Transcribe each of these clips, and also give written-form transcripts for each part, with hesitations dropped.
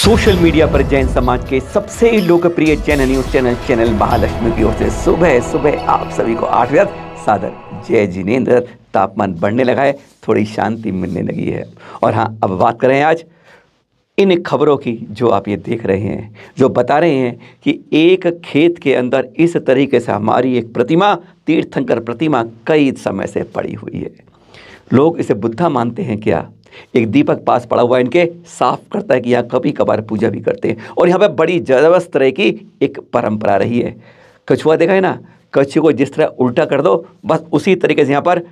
Social media पर जैन समाज के सबसे लोकप्रिय जैन न्यूज चैनल महालक्ष्मी की ओर से सुबह सुबह आप सभी को 8 बजे सादर जय जिनेंद्र। तापमान बढ़ने लगा है, थोड़ी शांति मिलने लगी है। और हाँ, अब बात करें आज इन खबरों की जो आप ये देख रहे हैं, जो बता रहे हैं कि एक खेत के अंदर इस तरीके से हमारी एक प्रतिमा, तीर्थंकर प्रतिमा कई समय से पड़ी हुई है। लोग इसे बुद्धा मानते हैं क्या? एक दीपक पास पड़ा हुआ इनके साफ करता है कि यहाँ कभी कभार पूजा भी करते हैं। और यहाँ पे बड़ी जबरदस्त तरह की एक परंपरा रही है। कछुआ देखा है ना, कछुए को जिस तरह उल्टा कर दो, बस उसी तरीके से यहाँ पर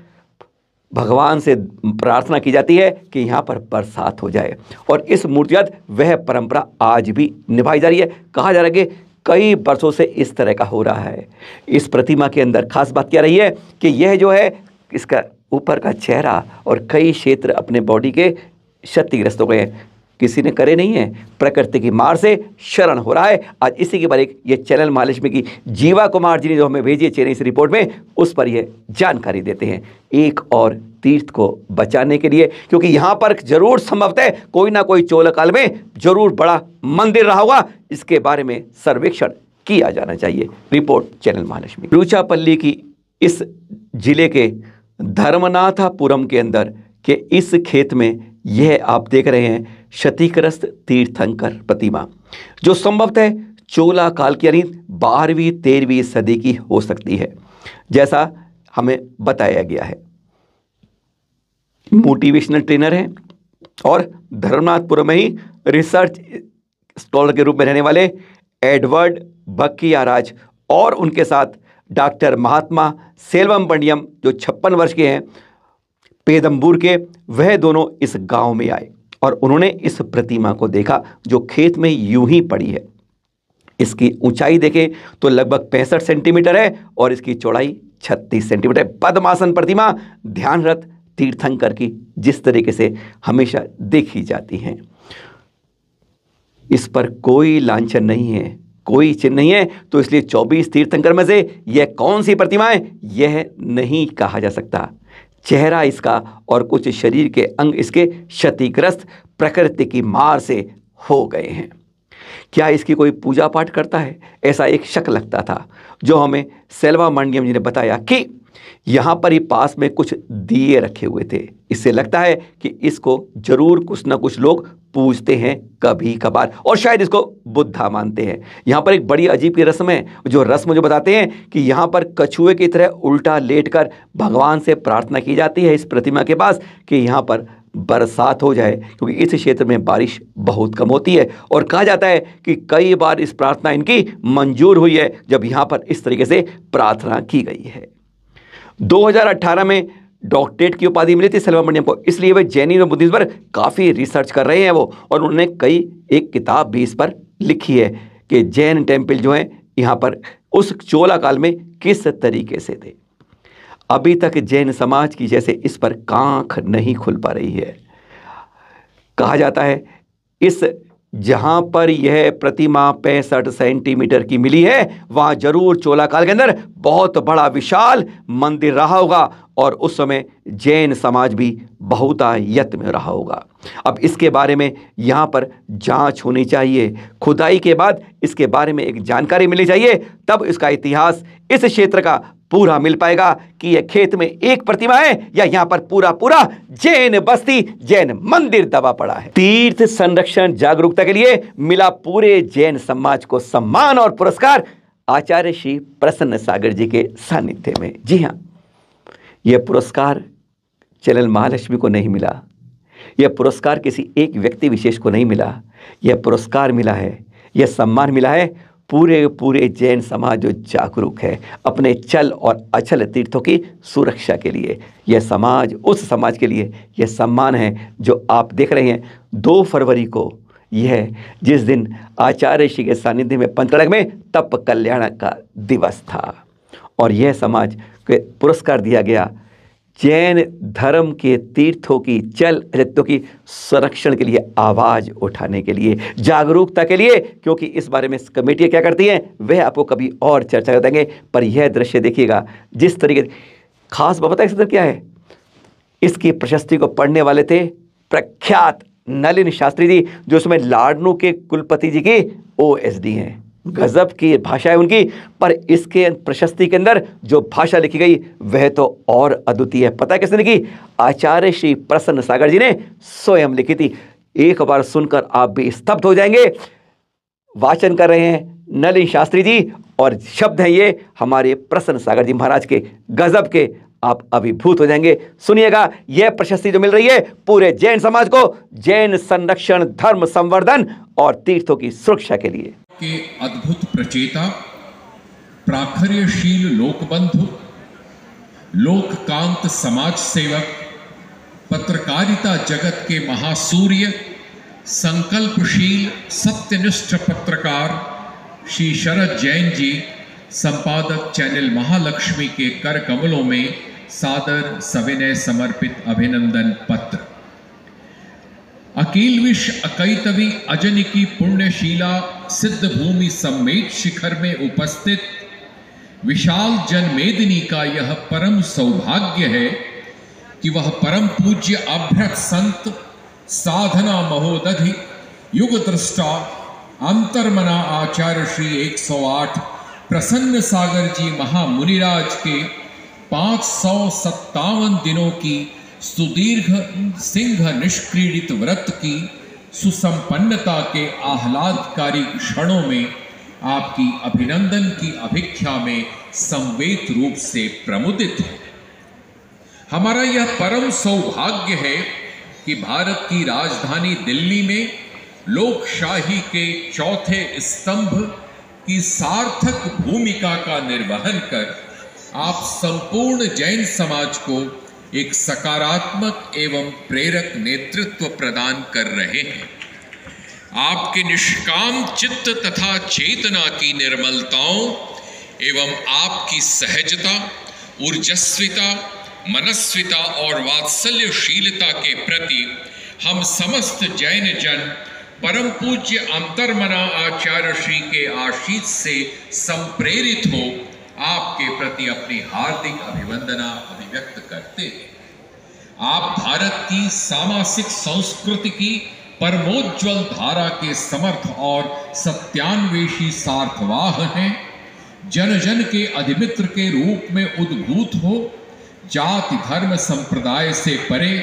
भगवान से प्रार्थना की जाती है कि यहाँ पर बरसात हो जाए। और इस मूर्तियात वह परंपरा आज भी निभाई जा रही है। कहा जा रहा है कि कई वर्षों से इस तरह का हो रहा है। इस प्रतिमा के अंदर खास बात क्या रही है कि यह जो है, इसका ऊपर का चेहरा और कई क्षेत्र अपने बॉडी के क्षतिग्रस्त हो गए हैं। किसी ने करे नहीं है, प्रकृति की मार से शरण हो रहा है। आज इसी के बारे ये चैनल महालक्ष्मी की जीवा कुमार जी ने जो हमें भेजी है चेन्नई से रिपोर्ट में, उस पर यह जानकारी देते हैं। एक और तीर्थ को बचाने के लिए, क्योंकि यहाँ पर जरूर संभवतः कोई ना कोई चोलकाल में जरूर बड़ा मंदिर रहा होगा, इसके बारे में सर्वेक्षण किया जाना चाहिए। Report channel Mahalakshmi. रुचापल्ली की इस जिले के धर्मनाथपुरम के अंदर के इस खेत में यह आप देख रहे हैं क्षतिग्रस्त तीर्थंकर प्रतिमा, जो संभवतः चोला काल की यानी 12वीं 13वीं सदी की हो सकती है, जैसा हमें बताया गया है। मोटिवेशनल ट्रेनर हैं और धर्मनाथपुरम में ही रिसर्च स्कॉलर के रूप में रहने वाले एडवर्ड बक्कियाराज और उनके साथ डॉक्टर महात्मा सेल्वम पंडियम जो 56 वर्ष के हैं, पेदम्बूर के, वह दोनों इस गांव में आए और उन्होंने इस प्रतिमा को देखा जो खेत में यूं ही पड़ी है। इसकी ऊंचाई देखें तो लगभग 65 सेंटीमीटर है और इसकी चौड़ाई 36 सेंटीमीटर है। पद्मासन प्रतिमा ध्यानरत तीर्थंकर की जिस तरीके से हमेशा देखी जाती हैं, इस पर कोई लांछन नहीं है, कोई चिन्ह नहीं है। तो इसलिए 24 तीर्थंकर में से यह कौन सी प्रतिमा है, यह नहीं कहा जा सकता। चेहरा इसका और कुछ शरीर के अंग इसके क्षतिग्रस्त प्रकृति की मार से हो गए हैं। क्या इसकी कोई पूजा पाठ करता है, ऐसा एक शक लगता था, जो हमें सेल्वा मंडियम जी ने बताया कि यहाँ पर ही पास में कुछ दिए रखे हुए थे। इससे लगता है कि इसको जरूर कुछ ना कुछ लोग पूजते हैं कभी कभार, और शायद इसको बुद्धा मानते हैं। यहाँ पर एक बड़ी अजीब की रस्म है, जो रस्म जो बताते हैं कि यहाँ पर कछुए की तरह उल्टा लेटकर भगवान से प्रार्थना की जाती है इस प्रतिमा के पास कि यहाँ पर बरसात हो जाए, क्योंकि इस क्षेत्र में बारिश बहुत कम होती है। और कहा जाता है कि कई बार इस प्रार्थना इनकी मंजूर हुई है जब यहाँ पर इस तरीके से प्रार्थना की गई है। 2018 में डॉक्टरेट की उपाधि मिली थी सेल्वम पंडियम को, इसलिए वे जैनिज्म और बुद्धिज्म पर काफ़ी रिसर्च कर रहे हैं वो, और उन्होंने एक किताब भी इस पर लिखी है कि जैन टेम्पल जो है यहाँ पर उस चोला काल में किस तरीके से थे। अभी तक जैन समाज की जैसे इस पर कांख नहीं खुल पा रही है। कहा जाता है इस जहाँ पर यह प्रतिमा 65 सेंटीमीटर की मिली है, वहाँ जरूर चोला काल के अंदर बहुत बड़ा विशाल मंदिर रहा होगा, और उस समय जैन समाज भी बहुतायत में रहा होगा। अब इसके बारे में यहाँ पर जांच होनी चाहिए। खुदाई के बाद इसके बारे में एक जानकारी मिलनी चाहिए, तब इसका इतिहास इस क्षेत्र का पूरा मिल पाएगा कि यह खेत में एक प्रतिमा है या यहाँ पर पूरा जैन बस्ती, जैन मंदिर दबा पड़ा है। तीर्थ संरक्षण जागरूकता के लिए मिला पूरे जैन समाज को सम्मान और पुरस्कार आचार्य श्री प्रसन्न सागर जी के सानिध्य में। जी हाँ, यह पुरस्कार चैनल महालक्ष्मी को नहीं मिला, यह पुरस्कार किसी एक व्यक्ति विशेष को नहीं मिला, यह पुरस्कार मिला है, यह सम्मान मिला है पूरे जैन समाज जो जागरूक है अपने चल और अचल तीर्थों की सुरक्षा के लिए। यह समाज, उस समाज के लिए यह सम्मान है जो आप देख रहे हैं। 2 फरवरी को यह जिस दिन आचार्य श्री के सानिध्य में पंचकड़क में तप कल्याण का दिवस था, और यह समाज को पुरस्कार दिया गया जैन धर्म के तीर्थों की चल अचलों की संरक्षण के लिए, आवाज़ उठाने के लिए, जागरूकता के लिए। क्योंकि इस बारे में कमेटियाँ क्या करती हैं वह आपको कभी और चर्चा कर देंगे। पर यह दृश्य देखिएगा जिस तरीके, खास बात पता है क्या है, इसकी प्रशस्ति को पढ़ने वाले थे प्रख्यात नलिन शास्त्री जी जो उसमें लाडनू के कुलपति जी की OSD हैं। गजब की भाषा है उनकी, पर इसके प्रशस्ति के अंदर जो भाषा लिखी गई वह तो और अद्वितीय है। पता है किसने लिखी? आचार्य श्री प्रसन्न सागर जी ने स्वयं लिखी थी। एक बार सुनकर आप भी स्तब्ध हो जाएंगे। वाचन कर रहे हैं नलिन शास्त्री जी और शब्द हैं ये हमारे प्रसन्न सागर जी महाराज के, गजब के, आप अभिभूत हो जाएंगे। सुनिएगा, यह प्रशस्ति जो मिल रही है पूरे जैन समाज को जैन संरक्षण, धर्म संवर्धन और तीर्थों की सुरक्षा के लिए। के अद्भुत प्रचेता, प्राखर्यशील लोकबंधु, लोककांत समाज सेवक, पत्रकारिता जगत के महासूर्य, संकल्पशील सत्यनिष्ठ पत्रकार श्री शरद जैन जी, संपादक चैनल महालक्ष्मी के कर कमलों में सादर सविनय समर्पित अभिनंदन पत्र। अकील विष अकैतवी अजनिकी पुण्यशीला सिद्ध भूमि सम्मेत शिखर में उपस्थित विशाल जनमेदिनी का यह परम सौभाग्य है कि वह परम पूज्य अभ्रक संत, साधना महोदधि, युग दृष्टा, अंतर्मना आचार्य श्री 108 प्रसन्न सागर जी महामुनिराज के 557 दिनों की सुदीर्घ सिंह निष्क्रीडित व्रत की सुसंपन्नता के आह्लादकारी क्षणों में आपकी अभिनंदन की अभिख्या में संवेद रूप से प्रमुदित है। हमारा यह परम सौभाग्य है कि भारत की राजधानी दिल्ली में लोकशाही के चौथे स्तंभ की सार्थक भूमिका का निर्वहन कर आप संपूर्ण जैन समाज को एक सकारात्मक एवं प्रेरक नेतृत्व प्रदान कर रहे हैं। आपके निष्काम चित्त तथा चेतना की निर्मलताओं एवं आपकी सहजता, ऊर्जस्विता, मनस्विता और वात्सल्यशीलता के प्रति हम समस्त जैन जन परम पूज्य अंतर्मना आचार्य श्री के आशीष से संप्रेरित हो आपके प्रति अपनी हार्दिक अभिवंदना अभिव्यक्त करते हैं। आप भारत की सामासिक संस्कृति की परमोज्वल धारा के समर्थ और सत्यान्वेषी सार्थवाह हैं। जन जन के अधिमित्र के रूप में उद्भूत हो, जाति धर्म संप्रदाय से परे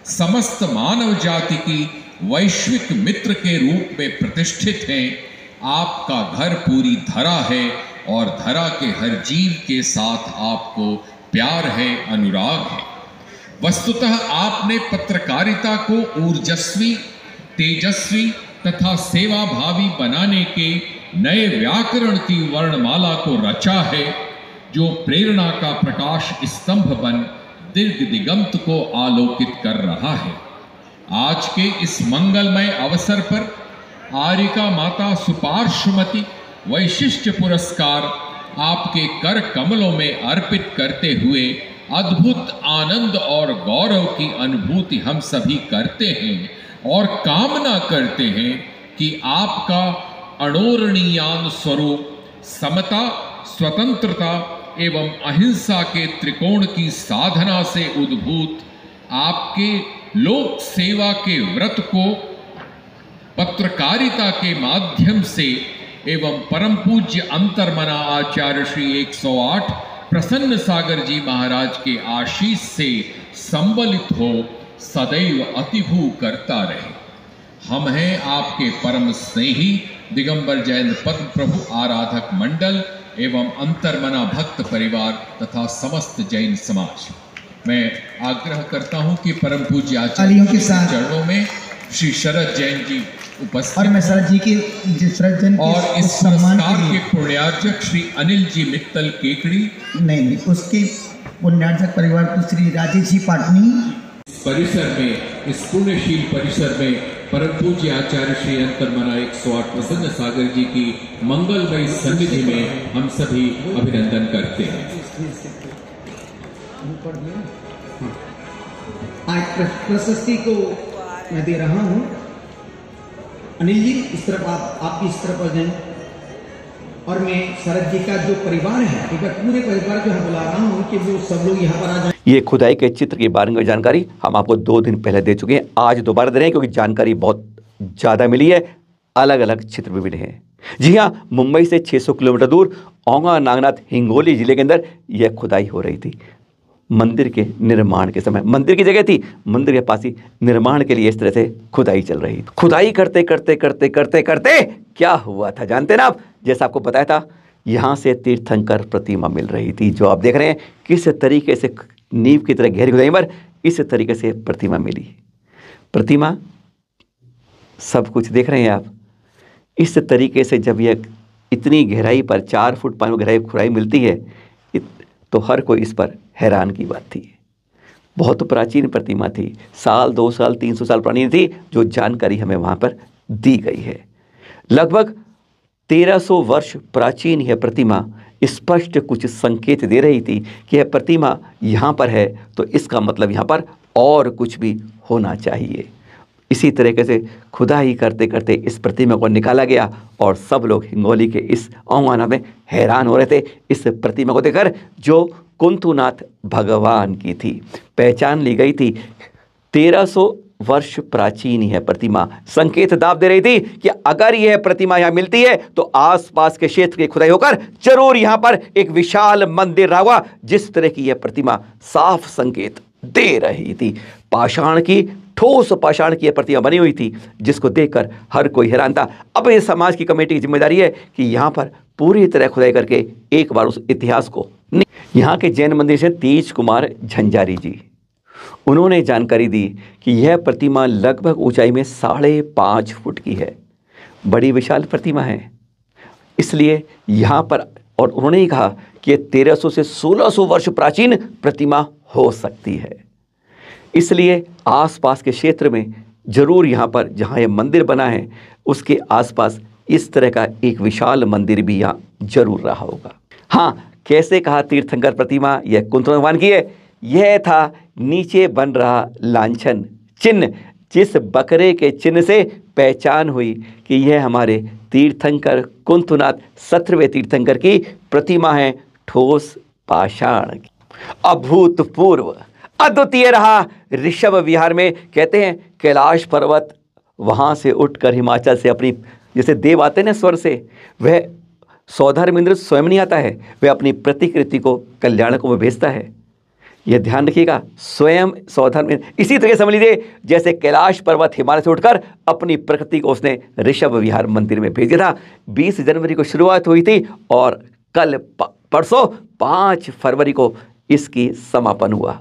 समस्त मानव जाति की वैश्विक मित्र के रूप में प्रतिष्ठित हैं। आपका घर पूरी धरा है और धरा के हर जीव के साथ आपको प्यार है, अनुराग है। वस्तुतः आपने पत्रकारिता को ऊर्जस्वी, तेजस्वी तथा सेवाभावी बनाने के नए व्याकरण की वर्णमाला को रचा है, जो प्रेरणा का प्रकाश स्तंभ बन दीर्घ दिगंत को आलोकित कर रहा है। आज के इस मंगलमय अवसर पर आर्यिका माता सुपार्श्वमती वैशिष्ट्य पुरस्कार आपके कर कमलों में अर्पित करते हुए अद्भुत आनंद और गौरव की अनुभूति हम सभी करते हैं और कामना करते हैं कि आपका अणोरणीयान स्वरूप समता, स्वतंत्रता एवं अहिंसा के त्रिकोण की साधना से उद्भूत आपके लोक सेवा के व्रत को पत्रकारिता के माध्यम से एवं परम पूज्य अंतर्मना आचार्य श्री 108 प्रसन्न सागर जी महाराज के आशीष से संबलित हो सदैव अतिभू करता रहे। हम हैं आपके परम स्नेही दिगंबर जैन पद्म प्रभु आराधक मंडल एवं अंतर्मना भक्त परिवार तथा समस्त जैन समाज। मैं आग्रह करता हूं कि परम पूज्य आचार्यों के चरणों में श्री शरद जैन जी उपस्थित और मैं शरद जी की शरद जैन और इस पुरस्कार के पुण्यार्चक श्री अनिल जी मित्तल केकड़ी नहीं उसके पुण्यार्चक परिवार को श्री राजेश जी पाटनी परिसर में, इस पुण्यशील परिसर में परम पूज्य आचार्य श्री अंतर्मना 108 प्रसन्न सागर जी की मंगलमय सन्निधि में हम सभी अभिनंदन करते हैं। आज प्रशस्ति को मैं दे रहा हूं। अनिल जी इस तरफ आप इस तरफ आ जाएं और मैं शरद जी का जो परिवार है, एक बार पूरे परिवार जो है बुला रहा हूँ कि वो सब लोग यहाँ पर आ जाए। ये खुदाई के चित्र के बारे में जानकारी हम आपको 2 दिन पहले दे चुके हैं, आज दोबारा दे रहे हैं क्योंकि जानकारी बहुत ज़्यादा मिली है, अलग अलग चित्र भी मिले हैं। जी हाँ, मुंबई से 600 किलोमीटर दूर औंगा नागनाथ हिंगोली जिले के अंदर यह खुदाई हो रही थी। मंदिर के निर्माण के समय, मंदिर की जगह थी, मंदिर के पास ही निर्माण के लिए इस तरह से खुदाई चल रही थी। खुदाई करते करते करते करते करते क्या हुआ था जानते ना आप? जैसा आपको बताया था, यहाँ से तीर्थंकर प्रतिमा मिल रही थी, जो आप देख रहे हैं किस तरीके से नींव की तरह गहरी खुदाई पर इस तरीके से प्रतिमा मिली। प्रतिमा सब कुछ देख रहे हैं आप, इस तरीके से जब यह इतनी गहराई पर 4 फुट पानी में गहराई खुदाई मिलती है तो हर कोई इस पर हैरान की बात थी। बहुत प्राचीन प्रतिमा थी, 100 200 साल 300 साल पुरानी थी, जो जानकारी हमें वहाँ पर दी गई है। लगभग 1300 वर्ष प्राचीन यह प्रतिमा स्पष्ट कुछ संकेत दे रही थी कि यह प्रतिमा यहाँ पर है तो इसका मतलब यहाँ पर और कुछ भी होना चाहिए। इसी तरीके से खुदाई करते करते इस प्रतिमा को निकाला गया और सब लोग हिंगोली के इस औंगाना में हैरान हो रहे थे इस प्रतिमा को देखकर, जो कुंतुनाथ भगवान की थी। पहचान ली गई थी, 1300 वर्ष प्राचीन यह प्रतिमा संकेत दाव दे रही थी कि अगर यह प्रतिमा यहाँ मिलती है तो आसपास के क्षेत्र की खुदाई होकर जरूर यहाँ पर एक विशाल मंदिर रहा होगा। जिस तरह की यह प्रतिमा साफ संकेत दे रही थी, पाषाण की, ठोस पाषाण की यह प्रतिमा बनी हुई थी, जिसको देखकर हर कोई हैरान था। अब ये समाज की कमेटी की जिम्मेदारी है कि यहाँ पर पूरी तरह खुदाई करके एक बार उस इतिहास को। यहाँ के जैन मंदिर से तेज कुमार झंझारी जी, उन्होंने जानकारी दी कि यह प्रतिमा लगभग ऊंचाई में 5.5 फुट की है, बड़ी विशाल प्रतिमा है। इसलिए यहाँ पर, और उन्होंने ही कहा कि 1300 से 1600 वर्ष प्राचीन प्रतिमा हो सकती है। इसलिए आसपास के क्षेत्र में जरूर यहाँ पर जहाँ यह मंदिर बना है उसके आसपास इस तरह का एक विशाल मंदिर भी यहाँ जरूर रहा होगा। हाँ, कैसे कहा तीर्थंकर प्रतिमा यह कुंतुनाथ भगवान की है? यह था नीचे बन रहा लांछन चिन्ह, जिस बकरे के चिन्ह से पहचान हुई कि यह हमारे तीर्थंकर कुंतुनाथ 17वें तीर्थंकर की प्रतिमा है, ठोस पाषाण की। अभूतपूर्व अद्वितीय रहा ऋषभ विहार में। कहते हैं कैलाश पर्वत वहाँ से उठकर हिमाचल से अपनी, जैसे देव आते हैं ना स्वर से, वह सौधर्मेंद्र स्वयं नहीं आता है, वह अपनी प्रतिकृति को कल्याणकों में भेजता है। यह ध्यान रखिएगा, स्वयं सौधर्मेंद्र। इसी तरह समझ लीजिए जैसे कैलाश पर्वत हिमालय से उठकर अपनी प्रकृति को उसने ऋषभ विहार मंदिर में भेजा था। 20 जनवरी को शुरुआत हुई थी और कल परसों 5 फरवरी को इसकी समापन हुआ।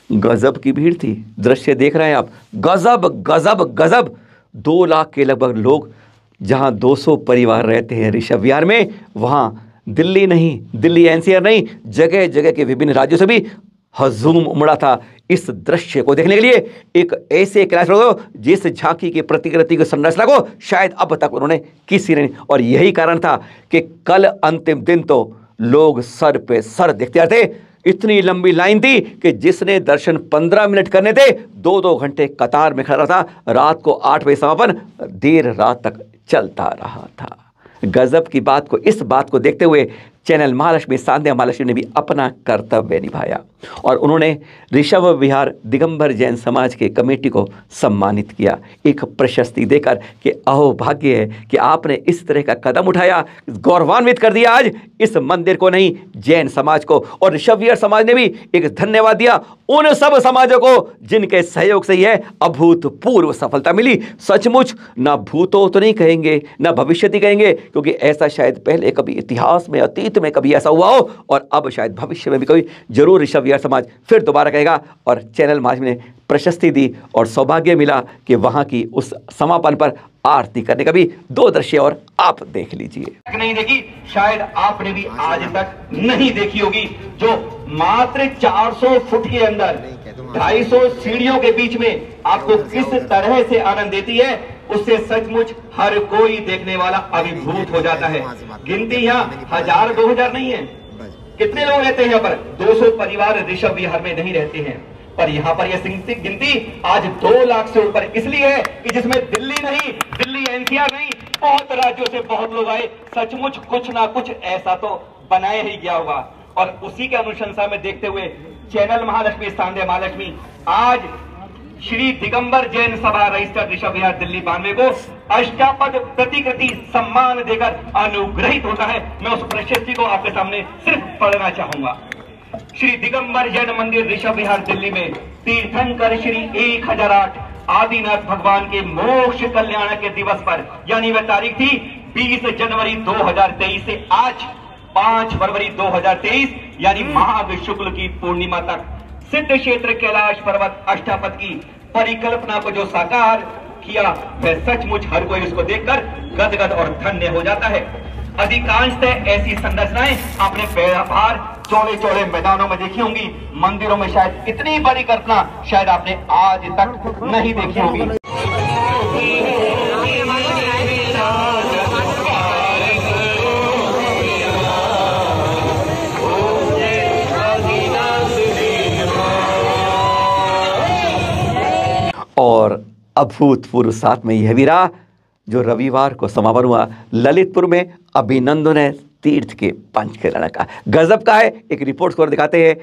गजब की भीड़ थी, दृश्य देख रहे हैं आप, गजब गजब गजब। 2 लाख के लगभग लोग, जहां 200 परिवार रहते हैं ऋषभ विहार में, वहां दिल्ली नहीं, दिल्ली एनसीआर नहीं, जगह जगह के विभिन्न राज्यों से भी हजूम उमड़ा था इस दृश्य को देखने के लिए। एक ऐसे कैलाश पर्वत जिस झांकी की प्रतिकृति की संरचना को शायद अब तक उन्होंने किसी ने, और यही कारण था कि कल अंतिम दिन तो लोग सर पे सर देखते थे। इतनी लंबी लाइन थी कि जिसने दर्शन 15 मिनट करने थे 2-2 घंटे कतार में खड़ा था। रात को 8 बजे समापन देर रात तक चलता रहा था। गजब की बात को, इस बात को देखते हुए चैनल महालक्ष्मी सांध्या महालक्ष्मी ने भी अपना कर्तव्य निभाया और उन्होंने ऋषभ विहार दिगंबर जैन समाज के कमेटी को सम्मानित किया एक प्रशस्ति देकर कि अहो भाग्य है कि आपने इस तरह का कदम उठाया, गौरवान्वित कर दिया आज इस मंदिर को नहीं, जैन समाज को। और ऋषभ विहार समाज ने भी एक धन्यवाद दिया उन सब समाजों को जिनके सहयोग से यह अभूतपूर्व सफलता मिली। सचमुच ना भूतो तो नहीं कहेंगे, ना भविष्यति कहेंगे, क्योंकि ऐसा शायद पहले कभी इतिहास में, अतीत में कभी ऐसा हुआ हो और अब शायद भविष्य में भी कभी जरूर ऋषभ विहार समाज फिर दोबारा कहेगा। और चैनल महालक्ष्मी ने प्रशस्ति दी और सौभाग्य मिला कि वहां की उस समापन पर आरती करने का भी 2 दृश्य और आप देख लीजिए। नहीं देखी, शायद आपने भी आज तक नहीं देखी होगी, जो मात्र 400 फुट के अंदर 250 सीढ़ियों के बीच में आपको किस तरह से आनंद देती है, उससे सचमुच हर कोई देखने वाला अभिभूत हो जाता है। गिनती यहाँ 1000-2000 नहीं है, कितने लोग रहते हैं यहाँ पर? 200 परिवार ऋषभ विहार में नहीं रहते हैं, पर यहाँ पर यह गिनती आज 2 लाख से ऊपर इसलिए है कि जिसमें दिल्ली नहीं, दिल्ली एनसीआर नहीं, बहुत राज्यों से बहुत लोग आए, सचमुच कुछ ना कुछ ऐसा तो बनाया ही गया होगा। और उसी के अनुशंसा में देखते हुए चैनल महालक्ष्मी स्थान महालक्ष्मी आज श्री दिगंबर जैन सभा रजिस्टर्ड ऋषभ विहार दिल्ली 92 को अष्टापद प्रतिकृति सम्मान देकर अनुग्रहित होता है। मैं उस प्रशस्ति को आपके सामने सिर्फ पढ़ना चाहूंगा। श्री दिगंबर जैन मंदिर ऋषभ विहार दिल्ली में तीर्थंकर श्री 1008 आदिनाथ भगवान के मोक्ष कल्याण के दिवस पर, यानी वह तारीख थी 20 जनवरी 2023 से आज 5 फरवरी 2023 यानी माघ शुक्ल की पूर्णिमा तक सिद्ध क्षेत्र कैलाश पर्वत अष्टापद की परिकल्पना को जो साकार किया, वह सचमुच हर कोई उसको देखकर गदगद और धन्य हो जाता है। अधिकांशतः ऐसी संरचनाएं आपने बाहर चौड़े चौड़े मैदानों में देखी होंगी, मंदिरों में शायद इतनी बड़ी कल्पना शायद आपने आज तक नहीं देखी होगी। और अभूतपूर्व साथ में यह भी रहा जो रविवार को समापन हुआ ललितपुर में अभिनंदन तीर्थ के पंचकल्याण का। गजब का है, एक रिपोर्ट को दिखाते हैं।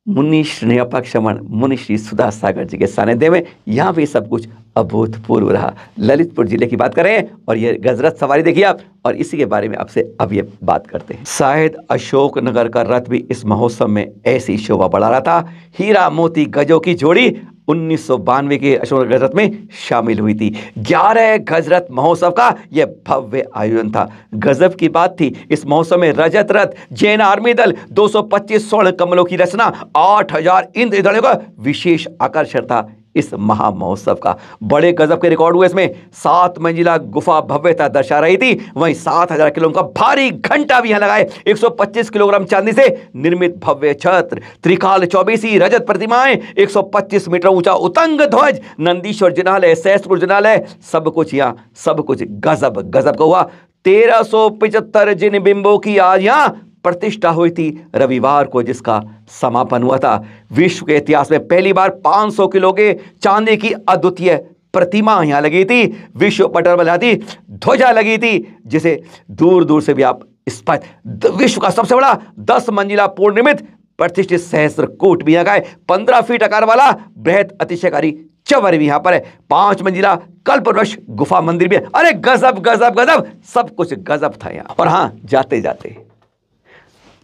मुनि स्नेहपक्षमण मुनि श्री सुधा सागर जी के सानिध्य में यहाँ भी सब कुछ अभूतपूर्व रहा। ललितपुर जिले की बात करें और ये गजरथ सवारी देखिए आप, और इसी के बारे में आपसे अब ये बात करते हैं। शायद अशोक नगर का रथ भी इस महोत्सव में ऐसी शोभा बढ़ा रहा था। हीरा मोती गजों की जोड़ी 1992 के अशोक गजरथ में शामिल हुई थी। 11 गजरथ महोत्सव का यह भव्य आयोजन था। गजब की बात थी, इस महोत्सव में रजत रथ, जैन आर्मी दल, 225 स्वर्ण कमलों की रचना, 8000 इंद्रधनुष का विशेष आकर्षण था इस महा महोत्सव का। बड़े गजब के रिकॉर्ड हुए इसमें। 7 मंजिला गुफा भव्यता दर्शा रही थी। वहीं 7000 किलो का भारी घंटा भी यहां लगाए, 125 किलोग्राम चांदी से निर्मित भव्य छत्र, त्रिकाल 24 रजत प्रतिमाएं, 125 मीटर ऊंचा उतंग ध्वज, नंदीश्वर जिनालय, सहस्त्र जिनालय, सब कुछ यहाँ सब कुछ गजब गजब का हुआ। 1375 जिन बिंबों की आज यहाँ प्रतिष्ठा हुई थी रविवार को, जिसका समापन हुआ था। विश्व के इतिहास में पहली बार 500 किलो के चांदी की अद्वितीय प्रतिमा यहां लगी थी। विश्व पटल पर लगी ध्वजा लगी थी, जिसे दूर दूर से भी आप स्पष्ट। विश्व का सबसे बड़ा 10 मंजिला पूर्ण निर्मित प्रतिष्ठित सहस्त्रकूट भी यहां का है। 15 फीट आकार वाला बृहद अतिशयकारी चवर भी यहां पर है। 5 मंजिला कल्पवृक्ष गुफा मंदिर भी है। अरे गजब गजब गजब, सब कुछ गजब था यहां। और हाँ, जाते जाते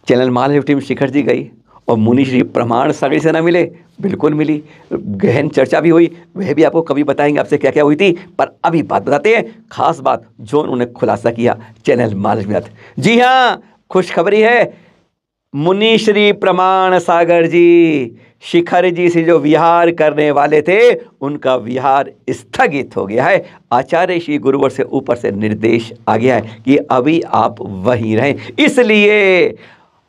चैनल महालक्ष्मी टीम शिखर जी गई और मुनि श्री प्रमाण सागर से ना मिले, बिल्कुल मिली। गहन चर्चा भी हुई, वह भी आपको कभी बताएंगे आपसे क्या क्या हुई थी। पर अभी बात बताते हैं, खास बात जो उन्होंने खुलासा किया चैनल महालक्ष्मी। जी हाँ, खुशखबरी है। मुनि श्री प्रमाण सागर जी शिखर जी से जो विहार करने वाले थे, उनका विहार स्थगित हो गया है। आचार्य श्री गुरुवर से ऊपर से निर्देश आ गया है कि अभी आप वहीं रहें। इसलिए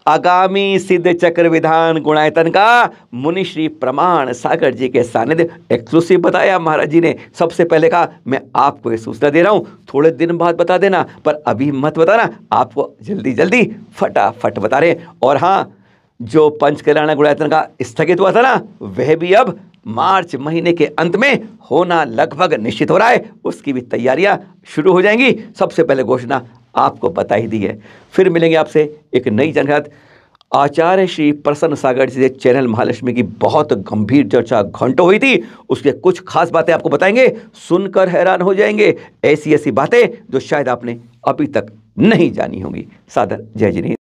आगामी सिद्ध चक्र विधान गुणायतन का मुनि श्री प्रमाण सागर जी के सानिध्य एक्सक्लूसिव बताया महाराज जी ने। सबसे पहले कहा मैं आपको ये सूचना दे रहा हूँ, थोड़े दिन बाद बता देना, पर अभी मत बताना, आपको जल्दी जल्दी फटाफट बता रहे। और हाँ, जो पंचकल्याण गुणायतन का स्थगित हुआ था ना, वह भी अब मार्च महीने के अंत में होना लगभग निश्चित हो रहा है। उसकी भी तैयारियां शुरू हो जाएंगी। सबसे पहले घोषणा आपको बता ही दी है। फिर मिलेंगे आपसे एक नई जानकारी। आचार्य श्री प्रसन्न सागर जी से चैनल महालक्ष्मी की बहुत गंभीर चर्चा घंटों हुई थी। उसके कुछ खास बातें आपको बताएंगे, सुनकर हैरान हो जाएंगे। ऐसी ऐसी बातें जो शायद आपने अभी तक नहीं जानी होंगी। सादर जय जिनेन्द्र।